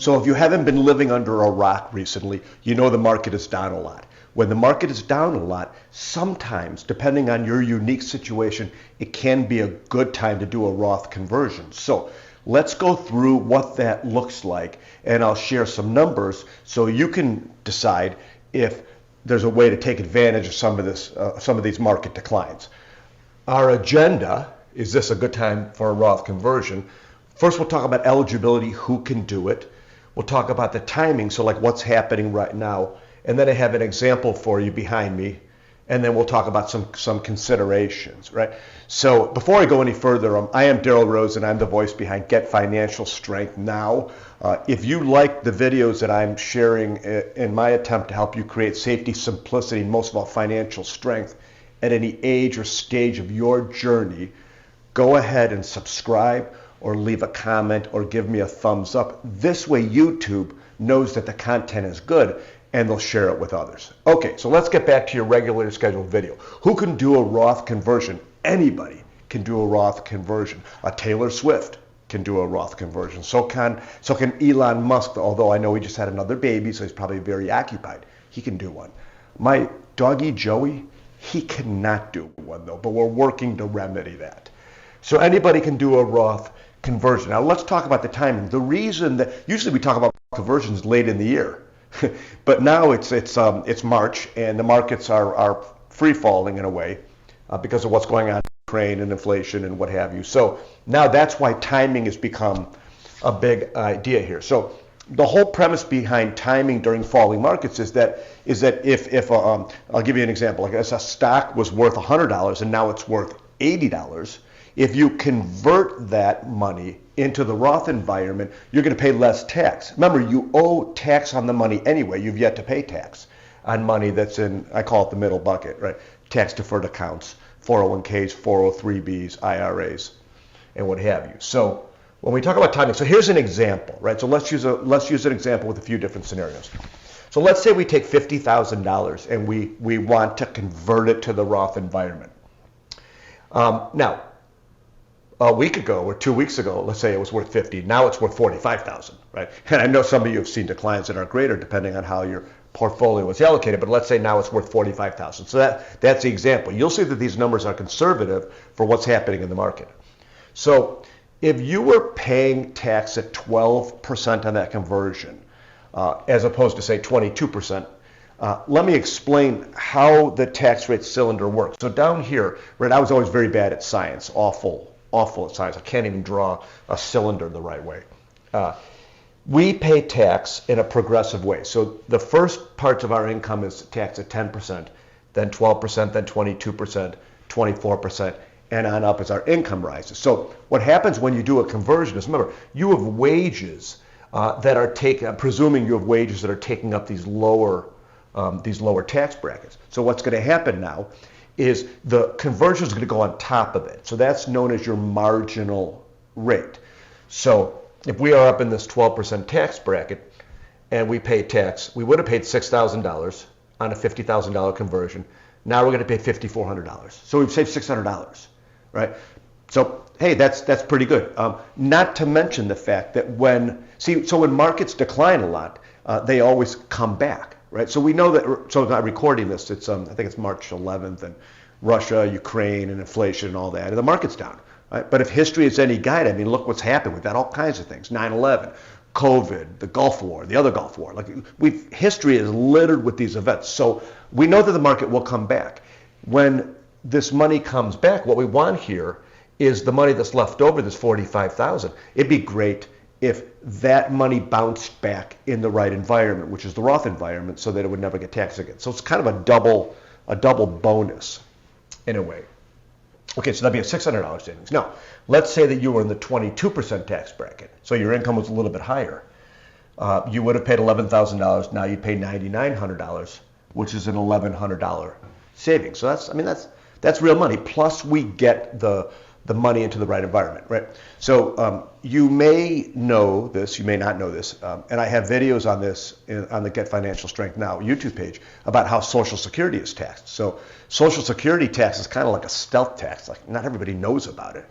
So if you haven't been living under a rock recently, you know the market is down a lot. When the market is down a lot, sometimes, depending on your unique situation, it can be a good time to do a Roth conversion. So let's go through what that looks like, and I'll share some numbers so you can decide if there's a way to take advantage of some of these market declines. Our agenda, is this a good time for a Roth conversion? First, we'll talk about eligibility, who can do it. We'll talk about the timing, so like what's happening right now. And then I have an example for you behind me. And then we'll talk about some considerations, right? So before I go any further, I am Darryl Rose, and I'm the voice behind Get Financial Strength Now. If you like the videos that I'm sharing in my attempt to help you create safety, simplicity, and most of all financial strength at any age or stage of your journey, go ahead and subscribe or leave a comment or give me a thumbs up. This way YouTube knows that the content is good and they'll share it with others. Okay, so let's get back to your regularly scheduled video. Who can do a Roth conversion? Anybody can do a Roth conversion. Taylor Swift can do a Roth conversion. So can Elon Musk, although I know he just had another baby, so he's probably very occupied. He can do one. My doggy Joey, he cannot do one though, but we're working to remedy that. So anybody can do a Roth conversion. Now let's talk about the timing. The reason that usually we talk about conversions late in the year, but now it's March and the markets are free falling in a way because of what's going on in Ukraine and inflation and what have you. So now that's why timing has become a big idea here. So the whole premise behind timing during falling markets is that if I'll give you an example. Like as a stock was worth $100 and now it's worth $80. If you convert that money into the Roth environment, you're going to pay less tax. Remember, you owe tax on the money anyway. You've yet to pay tax on money that's in, I call it the middle bucket, right? Tax deferred accounts, 401ks, 403bs, IRAs, and what have you. So when we talk about timing, so here's an example, right? So let's use an example with a few different scenarios. So let's say we take $50,000 and we want to convert it to the Roth environment. Now, a week ago or 2 weeks ago, let's say it was worth 50. Now it's worth 45,000, right? And I know some of you have seen declines that are greater depending on how your portfolio was allocated, but let's say now it's worth 45,000. So that's the example. You'll see that these numbers are conservative for what's happening in the market. So if you were paying tax at 12% on that conversion, as opposed to say 22%, let me explain how the tax rate cylinder works. So down here, right, I was always very bad at science, awful at science. I can't even draw a cylinder the right way. We pay tax in a progressive way. So the first parts of our income is taxed at 10%, then 12%, then 22%, 24%, and on up as our income rises. So what happens when you do a conversion is, remember, you have wages that are taking, I'm presuming you have wages that are taking up these lower tax brackets. So what's going to happen now is the conversion is going to go on top of it. So that's known as your marginal rate. So if we are up in this 12% tax bracket and we pay tax, we would have paid $6,000 on a $50,000 conversion. Now we're going to pay $5,400. So we've saved $600, right? So hey, that's pretty good. Not to mention the fact that when markets decline a lot, they always come back. Right, so we know that. So I'm not recording this. It's I think it's March 11th, and Russia, Ukraine, and inflation, and all that, and the market's down. Right, but if history is any guide, I mean, look what's happened. We've got all kinds of things: 9/11, COVID, the Gulf War, the other Gulf War. History is littered with these events. So we know that the market will come back. When this money comes back, what we want here is the money that's left over, this $45,000. It'd be great if that money bounced back in the right environment, which is the Roth environment, so that it would never get taxed again. So it's kind of a double bonus in a way. Okay, so that'd be a $600 savings. Now, let's say that you were in the 22% tax bracket, so your income was a little bit higher. You would have paid $11,000. Now you pay $9,900, which is an $1,100 savings. So that's real money. Plus, we get the money into the right environment, right? So you may know this, you may not know this, and I have videos on this on the Get Financial Strength Now YouTube page about how Social Security is taxed. So Social Security tax is kind of like a stealth tax, like not everybody knows about it.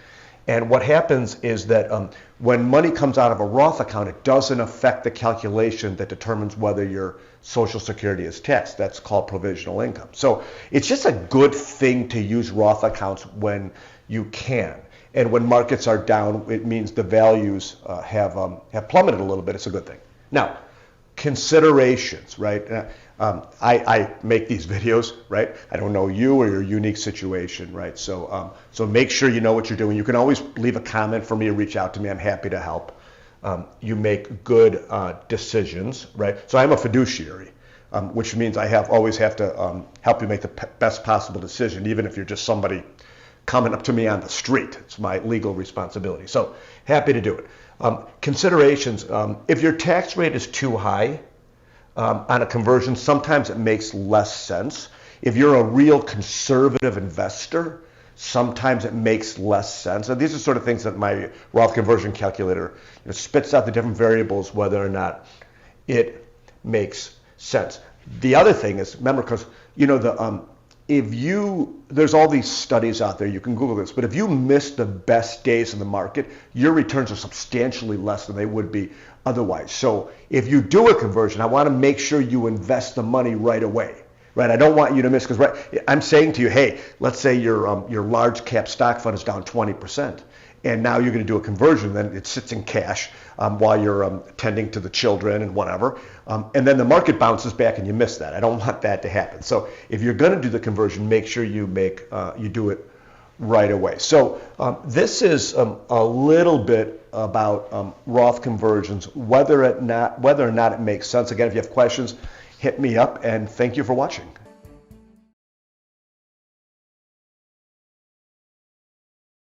And what happens is that when money comes out of a Roth account, it doesn't affect the calculation that determines whether your Social Security is taxed. That's called provisional income. So it's just a good thing to use Roth accounts when you can. And when markets are down, it means the values have plummeted a little bit. It's a good thing. Now, considerations, right? I make these videos, right? I don't know you or your unique situation, right? So make sure you know what you're doing. You can always leave a comment for me or reach out to me. I'm happy to help. You make good decisions, right? So I'm a fiduciary, which means I always have to help you make the best possible decision, even if you're just somebody coming up to me on the street. It's my legal responsibility. So happy to do it. Considerations, if your tax rate is too high on a conversion, sometimes it makes less sense. If you're a real conservative investor, sometimes it makes less sense. And these are sort of things that my Roth conversion calculator spits out the different variables, whether or not it makes sense. The other thing is, remember, because there's all these studies out there, you can Google this, but if you miss the best days in the market, your returns are substantially less than they would be otherwise. So if you do a conversion, I want to make sure you invest the money right away, right? I don't want you to miss, because I'm saying to you, hey, let's say your large cap stock fund is down 20%, and now you're going to do a conversion, then it sits in cash while you're tending to the children and whatever, and then the market bounces back and you miss that. I don't want that to happen. So if you're going to do the conversion, make sure you do it right away. So this is a little bit about Roth conversions, whether or not it makes sense. Again, if you have questions, hit me up, and thank you for watching.